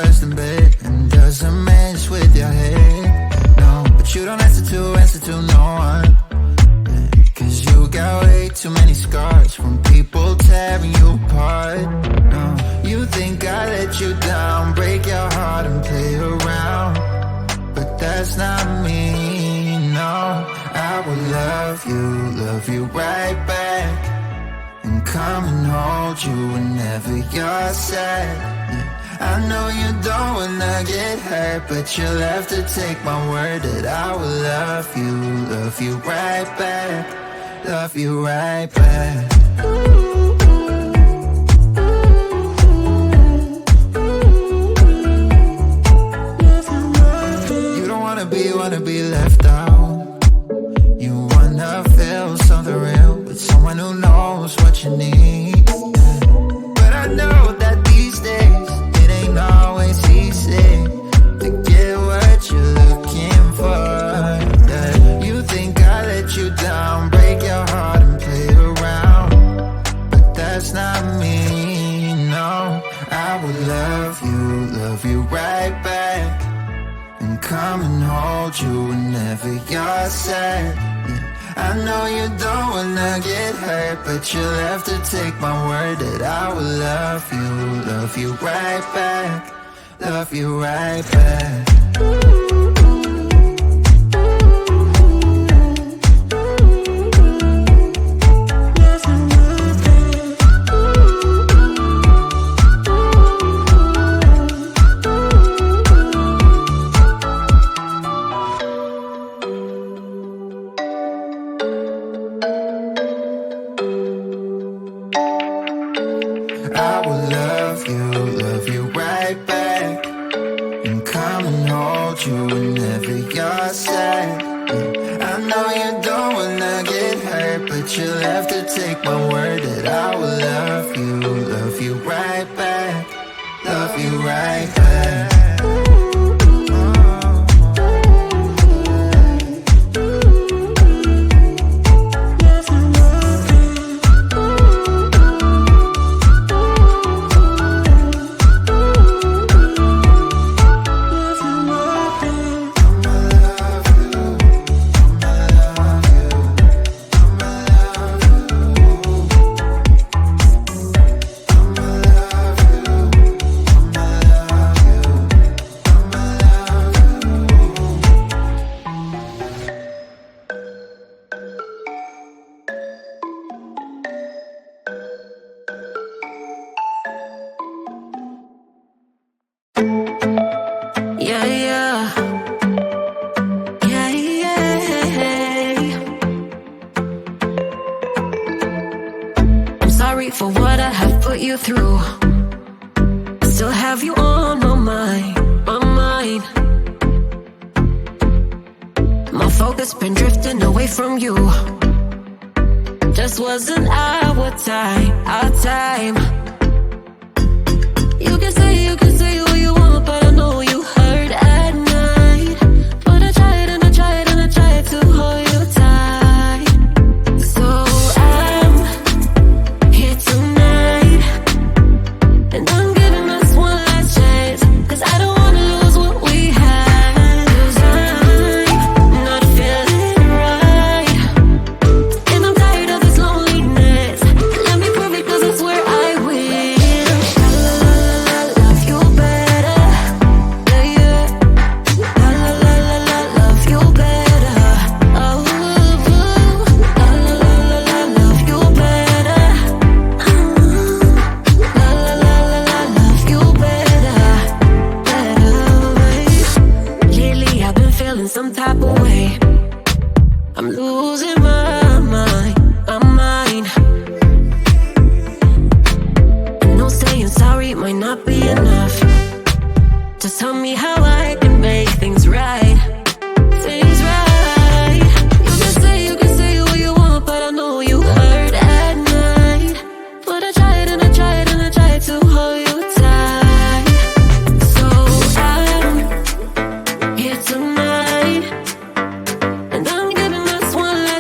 first in bed and doesn't mess with your head. No, but you don't answer to no one. Cause you got way too many scars from people tearing you apart. No, you think I let you down, break your heart and play around, but that's not me, no. I will love you right back, and come and hold you whenever you're sad. I know you don't wanna get hurt, but you'll have to take my word that I will love you right back, love you right back. You don't wanna be left out. You wanna feel something real with someone who knows what you need. But I know that these days it ain't always easy to get what you're looking for. Yeah. You think I let you down, break your heart and play around, but that's not me, no. I will love you right back, and come and hold you whenever you're sad. Yeah. I know you don't wanna get hurt, but you'll have to take my word that I will love you right back, love you right back. I will love you right back, and come and hold you whenever you're sad. Yeah. I know you don't wanna get hurt, but you'll have to take my word that I will love you right back, love you right back. For what I have put you through, still have you on my mind. My focus been drifting away from you. Just wasn't our time. You can say what you want, but I know you hurt at night. But I tried and I tried and I tried to hold you tight. So I'm here tonight, and I'm giving us one last chance, 'cause I don't wanna lose what we had. 'Cause I'm not feeling right, and I'm tired of this loneliness. Let me prove it, 'cause I swear I will. I love you better, yeah. I love you better. Oh, I love you better. Love you better. Lately I've been feeling some type of way. I'm losing my mind. I know saying sorry might not be enough. Just tell me how I can make things right. Things right. You can say what you want, but I know you hurt at night. But I tried and I tried and I tried to hold you tight. So I'm here tonight, and I'm giving us one last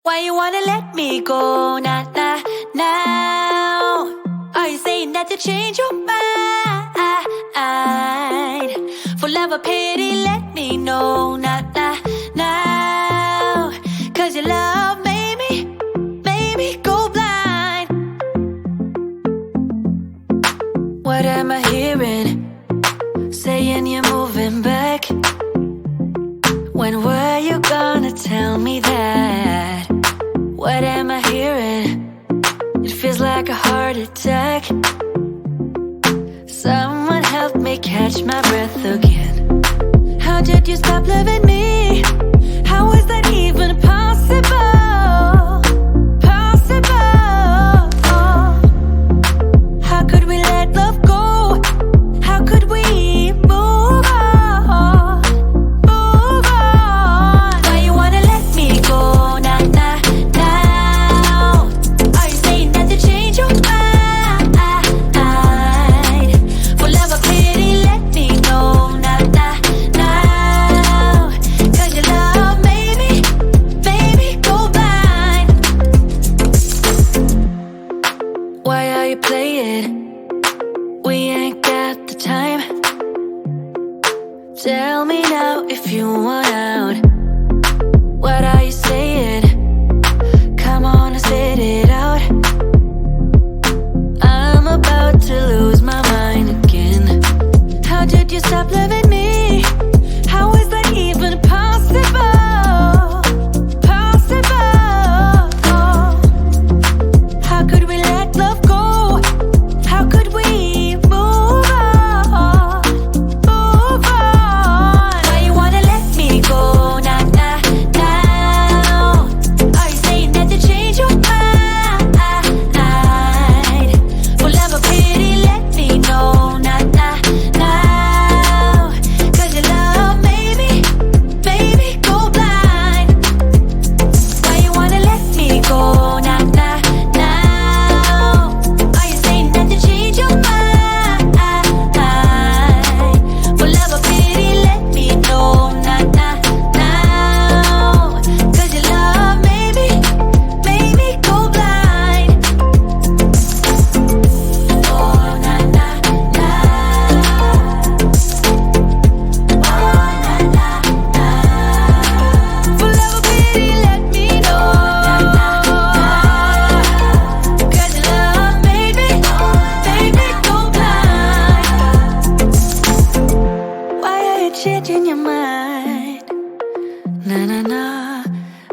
Why you wanna let me go? Nah, nah, now. Are you saying that to change your mind? For love or pity, let me know. Nah, nah, now. Cause your love made me go blind. What am I hearing? Saying you're moving back. When were you gonna tell me that? What am I hearing? It feels like a heart attack. Someone help me catch my breath again. How did you stop loving me? How is that even possible? Possible. How could we let love go? How could we move on? Move on. Why you wanna let me go? Nah, nah, now. Are you saying that to change your mind? For love or pity, let me know. Nah, nah, now. Cause your love made me go blind. Why are you playing? We ain't got the time. Tell me now if you want out. What are you saying? Come on and spit it out. I'm about to lose my mind again. How did you stop loving me? How is that even possible? Possible. How could we let love go? How could we move on? Move on. Why you wanna let me go? Nah, nah, now. Are you saying that to change your mind? For love or pity, let me know. Nah, nah, now. Cause your love made me go blind. Why you wanna let me go? Nah, nah, now. Are you saying that to change your mind? For love or pity, let me know. Nah, nah, now. Cause your love made me go blind. Oh, nah, nah, now. Oh, nah, nah, now. For love or pity, let me know. Cause your love made me go blind. Why are you changing your mind? Nah, nah, nah,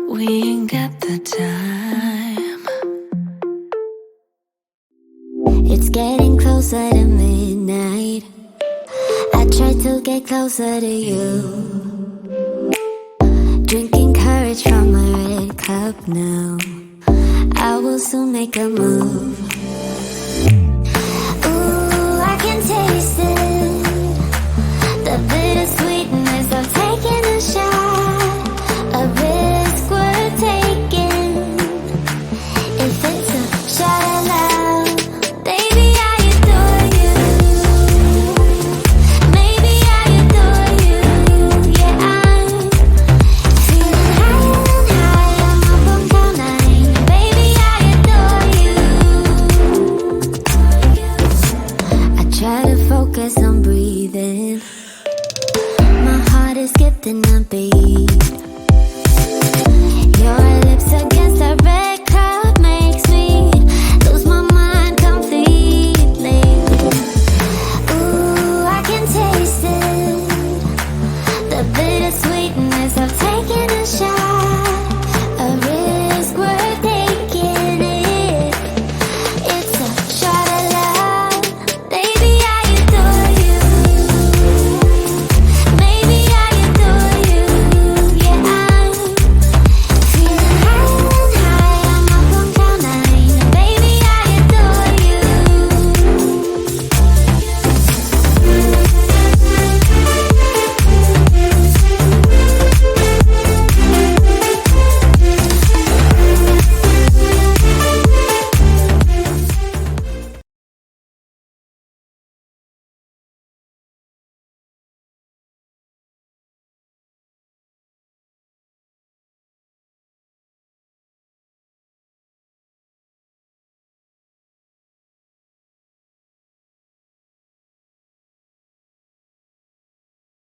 we ain't got the time. It's getting closer to midnight. I try to get closer to you.